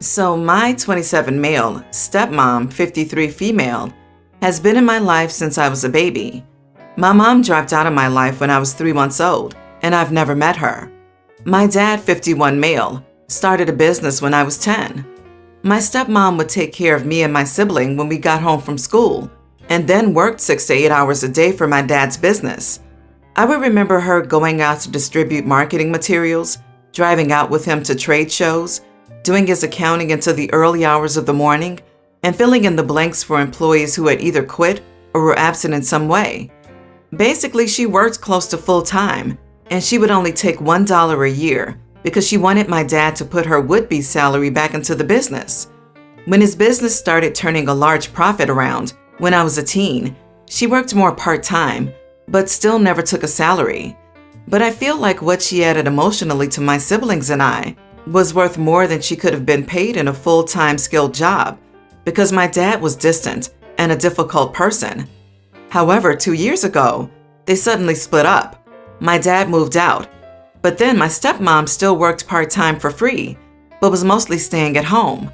So my 27 male, stepmom, 53 female, has been in my life since I was a baby. My mom dropped out of my life when I was 3 months old, and I've never met her. My dad, 51 male, started a business when I was 10. My stepmom would take care of me and my sibling when we got home from school, and then worked 6 to 8 hours a day for my dad's business. I would remember her going out to distribute marketing materials, driving out with him to trade shows, doing his accounting into the early hours of the morning, and filling in the blanks for employees who had either quit or were absent in some way. Basically, she worked close to full time, and she would only take $1 a year because she wanted my dad to put her would-be salary back into the business. When his business started turning a large profit around, when I was a teen, she worked more part-time, but still never took a salary. But I feel like what she added emotionally to my siblings and I was worth more than she could have been paid in a full-time skilled job, because my dad was distant and a difficult person. However, 2 years ago, they suddenly split up. My dad moved out, but then my stepmom still worked part-time for free, but was mostly staying at home.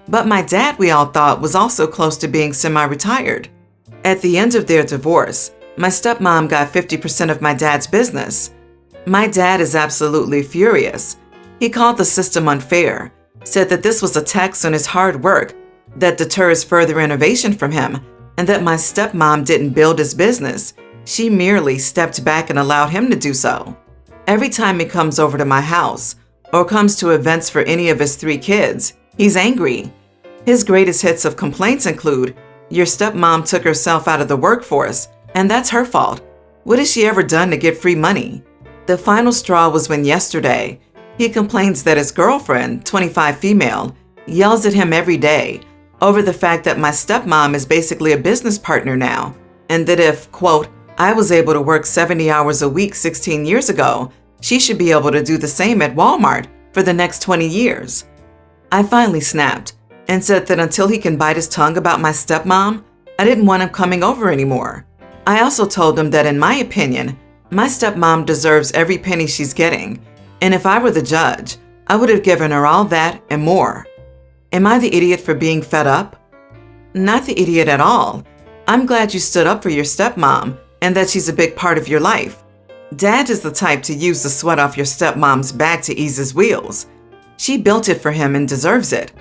But my dad, we all thought, was also close to being semi-retired. At the end of their divorce, my stepmom got 50% of my dad's business. My dad is absolutely furious. He called the system unfair, said that this was a tax on his hard work that deters further innovation from him, and that my stepmom didn't build his business. She merely stepped back and allowed him to do so. Every time he comes over to my house or comes to events for any of his 3 kids, he's angry. His greatest hits of complaints include, "Your stepmom took herself out of the workforce, and that's her fault. What has she ever done to get free money?" The final straw was when yesterday, he complains that his girlfriend, 25 female, yells at him every day over the fact that my stepmom is basically a business partner now, and that if, quote, "I was able to work 70 hours a week 16 years ago, she should be able to do the same at Walmart for the next 20 years. I finally snapped and said that until he can bite his tongue about my stepmom, I didn't want him coming over anymore. I also told him that in my opinion, my stepmom deserves every penny she's getting, and if I were the judge, I would have given her all that and more. Am I the idiot for being fed up? Not the idiot at all. I'm glad you stood up for your stepmom and that she's a big part of your life. Dad is the type to use the sweat off your stepmom's back to ease his wheels. She built it for him and deserves it.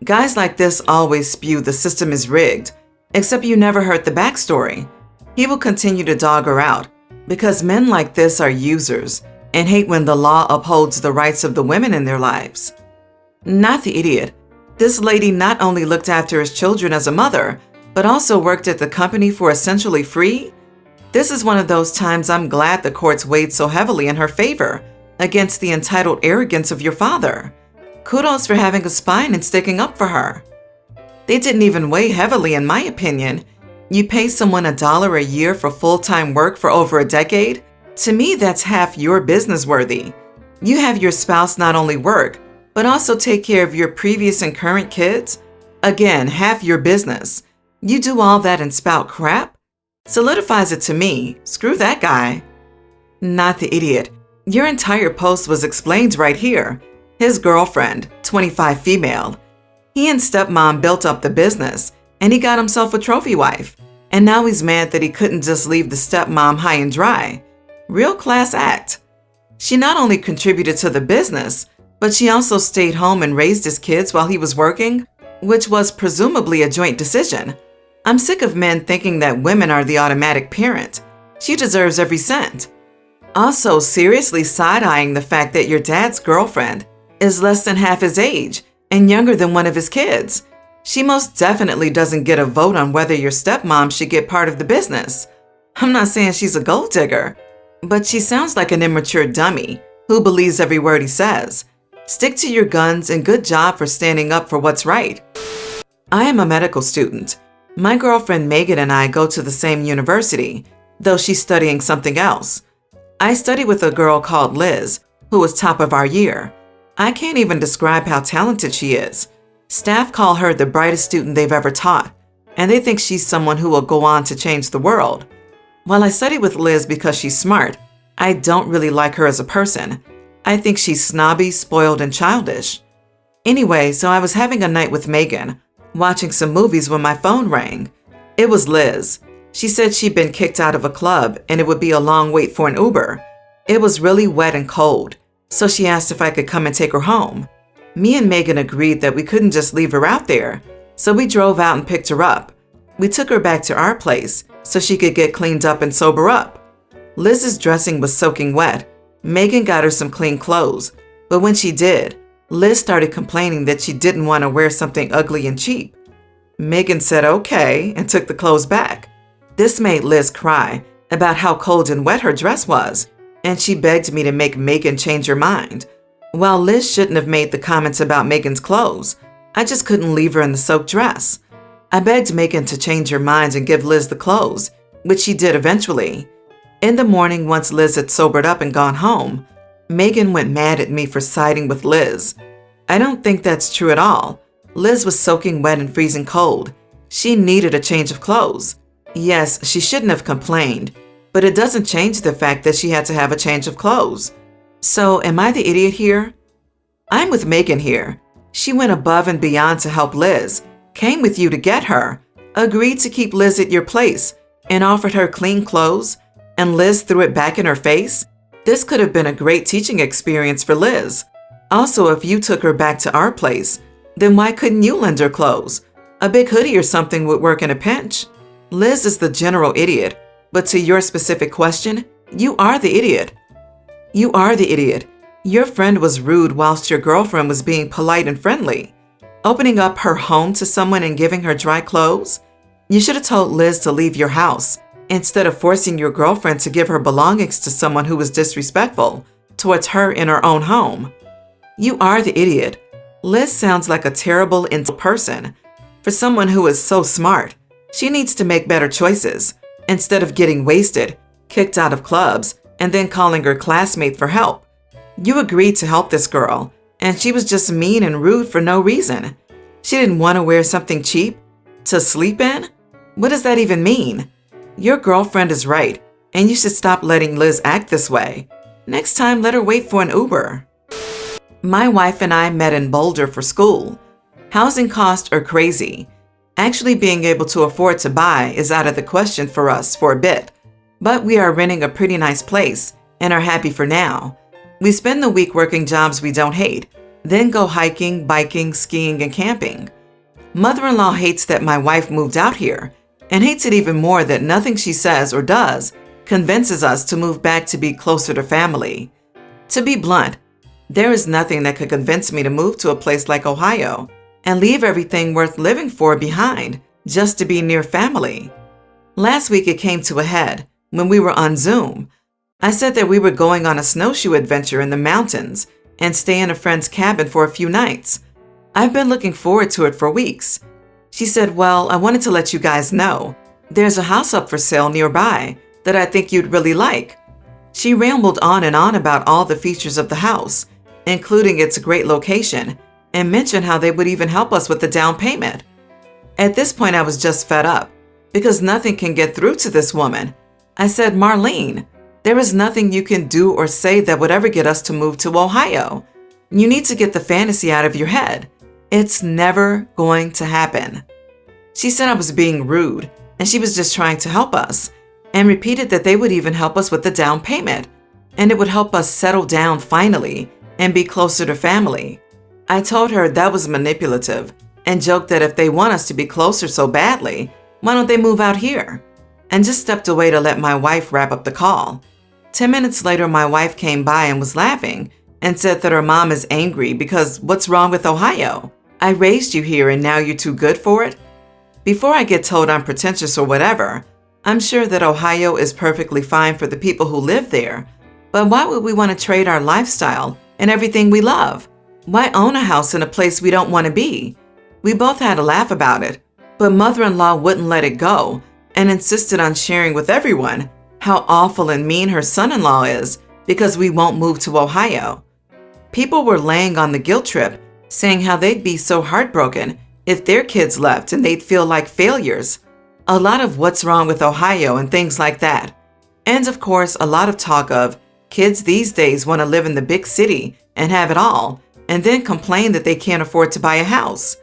Guys like this always spew the system is rigged, except you never heard the backstory. He will continue to dog her out because men like this are users and hate when the law upholds the rights of the women in their lives. Not the idiot. This lady not only looked after his children as a mother, but also worked at the company for essentially free. This is one of those times I'm glad the courts weighed so heavily in her favor against the entitled arrogance of your father. Kudos for having a spine and sticking up for her. They didn't even weigh heavily, in my opinion. You pay someone $1 a year for full-time work for over a decade? To me, that's half your business worthy. You have your spouse not only work, but also take care of your previous and current kids? Again, half your business. You do all that and spout crap? Solidifies it to me. Screw that guy. Not the idiot. Your entire post was explained right here. His girlfriend, 25 female. He and stepmom built up the business, and he got himself a trophy wife. And now he's mad that he couldn't just leave the stepmom high and dry. Real class act. She not only contributed to the business, but she also stayed home and raised his kids while he was working, which was presumably a joint decision. I'm sick of men thinking that women are the automatic parent. She deserves every cent. Also, seriously side-eyeing the fact that your dad's girlfriend is less than half his age and younger than one of his kids. She most definitely doesn't get a vote on whether your stepmom should get part of the business. I'm not saying she's a gold digger, but she sounds like an immature dummy who believes every word he says. Stick to your guns and good job for standing up for what's right. I am a medical student. My girlfriend Megan and I go to the same university, though she's studying something else. I study with a girl called Liz, who was top of our year. I can't even describe how talented she is. Staff call her the brightest student they've ever taught, and they think she's someone who will go on to change the world. While I study with Liz because she's smart, I don't really like her as a person. I think she's snobby, spoiled, and childish. Anyway, so I was having a night with Megan, watching some movies when my phone rang. It was Liz. She said she'd been kicked out of a club and it would be a long wait for an Uber. It was really wet and cold, so she asked if I could come and take her home. Me and Megan agreed that we couldn't just leave her out there, so we drove out and picked her up. We took her back to our place so she could get cleaned up and sober up. Liz's dressing was soaking wet. Megan got her some clean clothes, but when she did, Liz started complaining that she didn't want to wear something ugly and cheap. Megan said okay and took the clothes back. This made Liz cry about how cold and wet her dress was, and she begged me to make Megan change her mind. While Liz shouldn't have made the comments about Megan's clothes, I just couldn't leave her in the soaked dress. I begged Megan to change her mind and give Liz the clothes, which she did eventually. In the morning, once Liz had sobered up and gone home, Megan went mad at me for siding with Liz. I don't think that's true at all. Liz was soaking wet and freezing cold. She needed a change of clothes. Yes, she shouldn't have complained, but it doesn't change the fact that she had to have a change of clothes. So, am I the idiot here? I'm with Megan here. She went above and beyond to help Liz, came with you to get her, agreed to keep Liz at your place, and offered her clean clothes, and Liz threw it back in her face? This could have been a great teaching experience for Liz. Also, if you took her back to our place, then why couldn't you lend her clothes? A big hoodie or something would work in a pinch. Liz is the general idiot, but to your specific question, you are the idiot. You are the idiot. Your friend was rude whilst your girlfriend was being polite and friendly. Opening up her home to someone and giving her dry clothes? You should have told Liz to leave your house instead of forcing your girlfriend to give her belongings to someone who was disrespectful towards her in her own home. You are the idiot. Liz sounds like a terrible, insulting person. For someone who is so smart, she needs to make better choices instead of getting wasted, kicked out of clubs, and then calling her classmate for help. You agreed to help this girl, and she was just mean and rude for no reason. She didn't want to wear something cheap to sleep in? What does that even mean? Your girlfriend is right, and you should stop letting Liz act this way. Next time, let her wait for an Uber. My wife and I met in Boulder for school. Housing costs are crazy. Actually being able to afford to buy is out of the question for us for a bit, but we are renting a pretty nice place and are happy for now. We spend the week working jobs we don't hate, then go hiking, biking, skiing, and camping. Mother-in-law hates that my wife moved out here and hates it even more that nothing she says or does convinces us to move back to be closer to family. To be blunt, there is nothing that could convince me to move to a place like Ohio and leave everything worth living for behind just to be near family. Last week it came to a head when we were on Zoom. I said that we were going on a snowshoe adventure in the mountains and stay in a friend's cabin for a few nights. I've been looking forward to it for weeks. She said, well, I wanted to let you guys know. There's a house up for sale nearby that I think you'd really like. She rambled on and on about all the features of the house, including its great location, and mentioned how they would even help us with the down payment. At this point, I was just fed up because nothing can get through to this woman. I said, Marlene, there is nothing you can do or say that would ever get us to move to Ohio. You need to get the fantasy out of your head. It's never going to happen. She said I was being rude and she was just trying to help us, and repeated that they would even help us with the down payment and it would help us settle down finally and be closer to family. I told her that was manipulative and joked that if they want us to be closer so badly, why don't they move out here? And just stepped away to let my wife wrap up the call. 10 minutes later, my wife came by and was laughing and said that her mom is angry because what's wrong with Ohio? I raised you here and now you're too good for it? Before I get told I'm pretentious or whatever, I'm sure that Ohio is perfectly fine for the people who live there, but why would we want to trade our lifestyle and everything we love? Why own a house in a place we don't want to be? We both had a laugh about it, but mother-in-law wouldn't let it go and insisted on sharing with everyone how awful and mean her son-in-law is because we won't move to Ohio. People were laying on the guilt trip, saying how they'd be so heartbroken if their kids left and they'd feel like failures. A lot of what's wrong with Ohio and things like that. And of course, a lot of talk of kids these days want to live in the big city and have it all, and then complain that they can't afford to buy a house.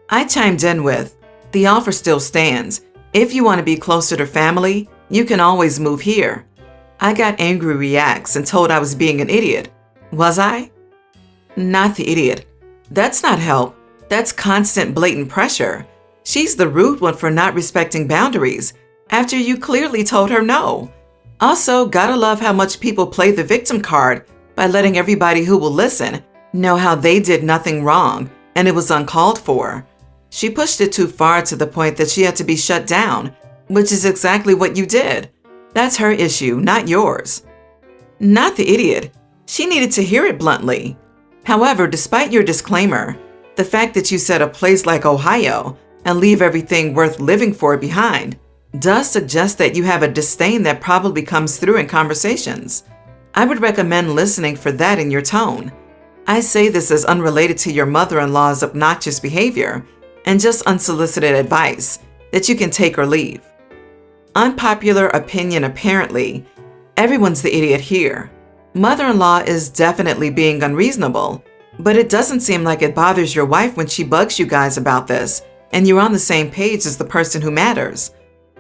I chimed in with, "The offer still stands. If you want to be closer to family, you can always move here." I got angry reacts and told I was being an idiot. Was I? Not the idiot. That's not help. That's constant blatant pressure. She's the rude one for not respecting boundaries after you clearly told her no. Also, gotta love how much people play the victim card by letting everybody who will listen know how they did nothing wrong and it was uncalled for. She pushed it too far to the point that she had to be shut down, which is exactly what you did. That's her issue, not yours. Not the idiot. She needed to hear it bluntly. However, despite your disclaimer, the fact that you said a place like Ohio and leave everything worth living for behind does suggest that you have a disdain that probably comes through in conversations. I would recommend listening for that in your tone. I say this as unrelated to your mother-in-law's obnoxious behavior and just unsolicited advice that you can take or leave. Unpopular opinion apparently, everyone's the idiot here. Mother-in-law is definitely being unreasonable, but it doesn't seem like it bothers your wife when she bugs you guys about this and you're on the same page as the person who matters.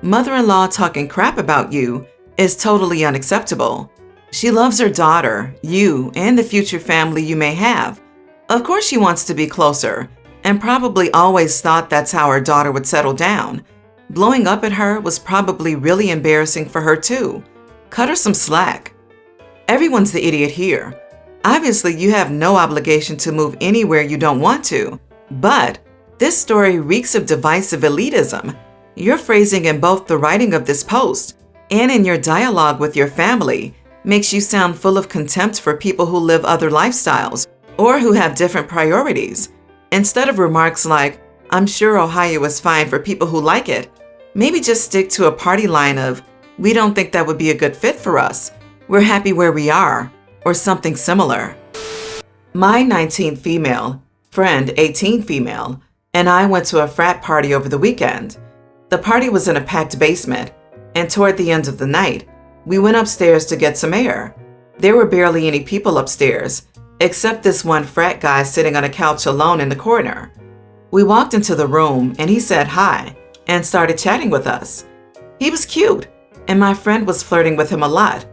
Mother-in-law talking crap about you is totally unacceptable. She loves her daughter, you, and the future family you may have. Of course she wants to be closer, and probably always thought that's how her daughter would settle down. Blowing up at her was probably really embarrassing for her too. Cut her some slack. Everyone's the idiot here. Obviously, you have no obligation to move anywhere you don't want to, but this story reeks of divisive elitism. Your phrasing in both the writing of this post and in your dialogue with your family makes you sound full of contempt for people who live other lifestyles or who have different priorities. Instead of remarks like, "I'm sure Ohio is fine for people who like it," maybe just stick to a party line of, "We don't think that would be a good fit for us. We're happy where we are," or something similar. My 19 female, friend 18 female, and I went to a frat party over the weekend. The party was in a packed basement, and toward the end of the night, we went upstairs to get some air. There were barely any people upstairs, except this one frat guy sitting on a couch alone in the corner. We walked into the room and he said hi and started chatting with us. He was cute, and my friend was flirting with him a lot.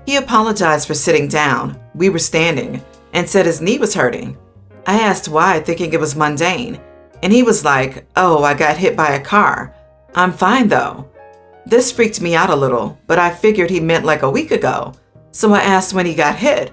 He apologized for sitting down, we were standing, and said his knee was hurting. I asked why, thinking it was mundane, and he was like, "Oh, I got hit by a car. I'm fine though." This freaked me out a little, but I figured he meant like a week ago, so I asked when he got hit.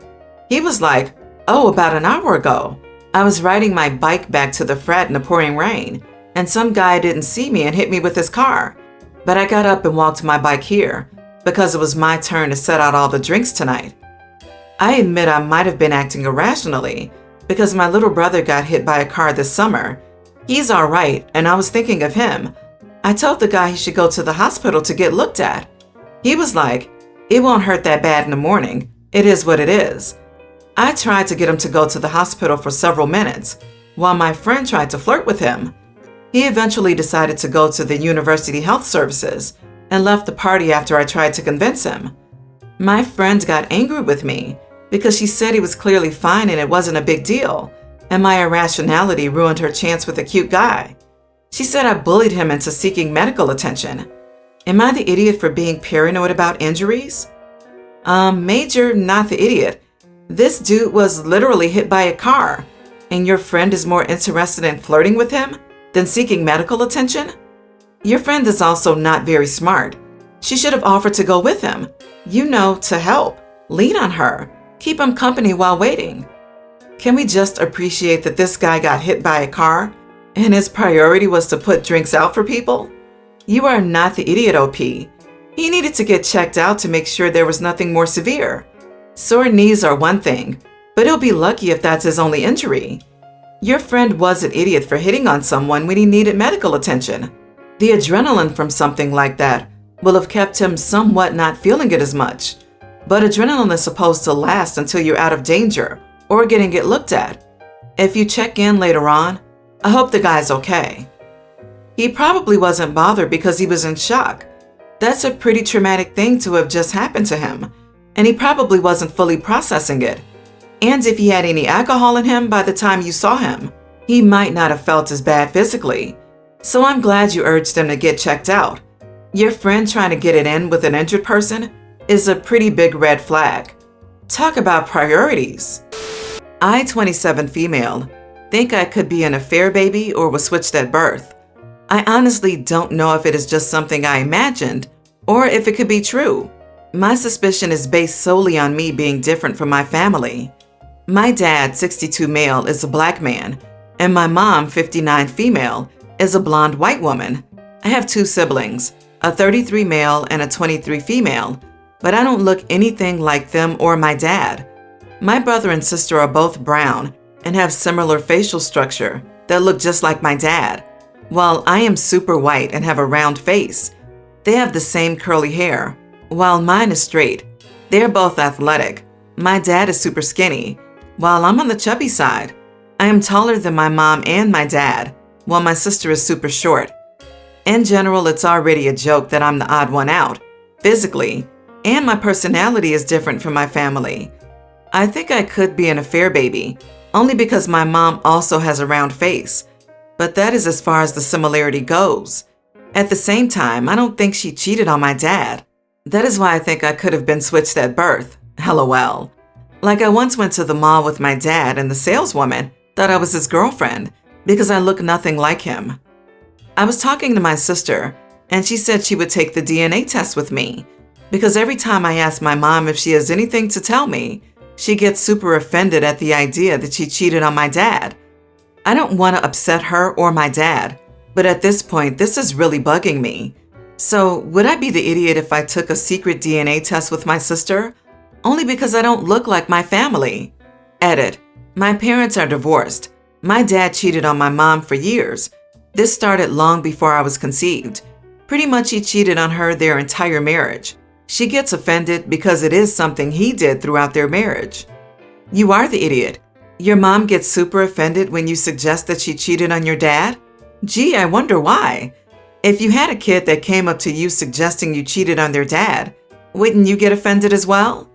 He was like, "Oh, about an hour ago. I was riding my bike back to the frat in the pouring rain, and some guy didn't see me and hit me with his car. But I got up and walked my bike here, because it was my turn to set out all the drinks tonight." I admit I might have been acting irrationally, because my little brother got hit by a car this summer. He's all right, and I was thinking of him. I told the guy he should go to the hospital to get looked at. He was like, "It won't hurt that bad in the morning. It is what it is." I tried to get him to go to the hospital for several minutes, while my friend tried to flirt with him. He eventually decided to go to the University Health Services and left the party after I tried to convince him. My friend got angry with me because she said he was clearly fine and it wasn't a big deal, and my irrationality ruined her chance with a cute guy. She said I bullied him into seeking medical attention. Am I the idiot for being paranoid about injuries? Major, not the idiot. This dude was literally hit by a car, and your friend is more interested in flirting with him than seeking medical attention? Your friend is also not very smart. She should have offered to go with him. You know, to help. Lean on her. Keep him company while waiting. Can we just appreciate that this guy got hit by a car and his priority was to put drinks out for people? You are not the idiot, OP. He needed to get checked out to make sure there was nothing more severe. Sore knees are one thing, but he'll be lucky if that's his only injury. Your friend was an idiot for hitting on someone when he needed medical attention. The adrenaline from something like that will have kept him somewhat not feeling it as much. But adrenaline is supposed to last until you're out of danger or getting it looked at. If you check in later on, I hope the guy's okay. He probably wasn't bothered because he was in shock. That's a pretty traumatic thing to have just happened to him, and he probably wasn't fully processing it. And if he had any alcohol in him by the time you saw him, he might not have felt as bad physically. So I'm glad you urged him to get checked out. Your friend trying to get it in with an injured person is a pretty big red flag. Talk about priorities. I, 27 female, think I could be an affair baby or was switched at birth. I honestly don't know if it is just something I imagined or if it could be true. My suspicion is based solely on me being different from my family. My dad, 62 male, is a black man, and my mom, 59 female, is a blonde white woman. I have 2 siblings, a 33 male and a 23 female, but I don't look anything like them or my dad. My brother and sister are both brown and have similar facial structure that look just like my dad. While I am super white and have a round face, they have the same curly hair, while mine is straight. They're both athletic. My dad is super skinny, while I'm on the chubby side. I am taller than my mom and my dad, while my sister is super short. In general, it's already a joke that I'm the odd one out, physically, and my personality is different from my family. I think I could be an affair baby, only because my mom also has a round face, but that is as far as the similarity goes. At the same time, I don't think she cheated on my dad. That is why I think I could have been switched at birth. LOL. Like I once went to the mall with my dad and the saleswoman thought I was his girlfriend because I look nothing like him. I was talking to my sister and she said she would take the DNA test with me because every time I ask my mom if she has anything to tell me, she gets super offended at the idea that she cheated on my dad. I don't want to upset her or my dad, but at this point, this is really bugging me. So would I be the idiot if I took a secret DNA test with my sister? Only because I don't look like my family. Edit. My parents are divorced. My dad cheated on my mom for years. This started long before I was conceived. Pretty much he cheated on her their entire marriage. She gets offended because it is something he did throughout their marriage. You are the idiot. Your mom gets super offended when you suggest that she cheated on your dad? Gee, I wonder why. If you had a kid that came up to you suggesting you cheated on their dad, wouldn't you get offended as well?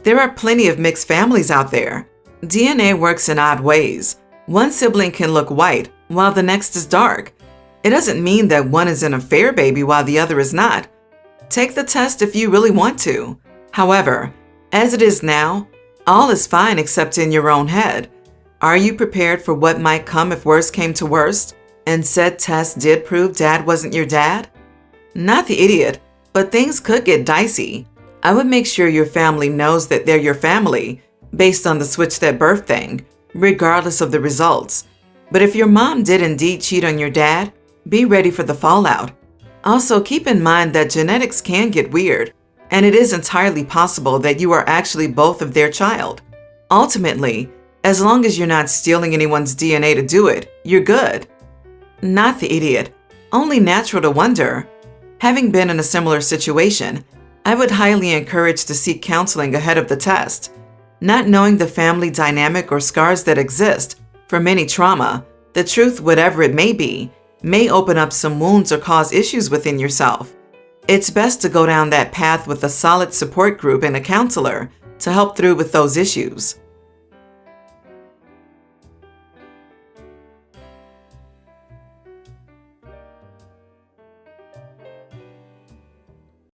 There are plenty of mixed families out there. DNA works in odd ways. One sibling can look white while the next is dark. It doesn't mean that one is an affair baby while the other is not. Take the test if you really want to. However, as it is now, all is fine except in your own head. Are you prepared for what might come if worse came to worst, and said test did prove dad wasn't your dad? Not the idiot, but things could get dicey. I would make sure your family knows that they're your family based on the switched at birth thing, regardless of the results. But if your mom did indeed cheat on your dad, be ready for the fallout. Also, keep in mind that genetics can get weird, and it is entirely possible that you are actually both of their child. Ultimately, as long as you're not stealing anyone's DNA to do it, you're good. Not the idiot, only natural to wonder. Having been in a similar situation, I would highly encourage to seek counseling ahead of the test. Not knowing the family dynamic or scars that exist from any trauma, the truth, whatever it may be, may open up some wounds or cause issues within yourself. It's best to go down that path with a solid support group and a counselor to help through with those issues.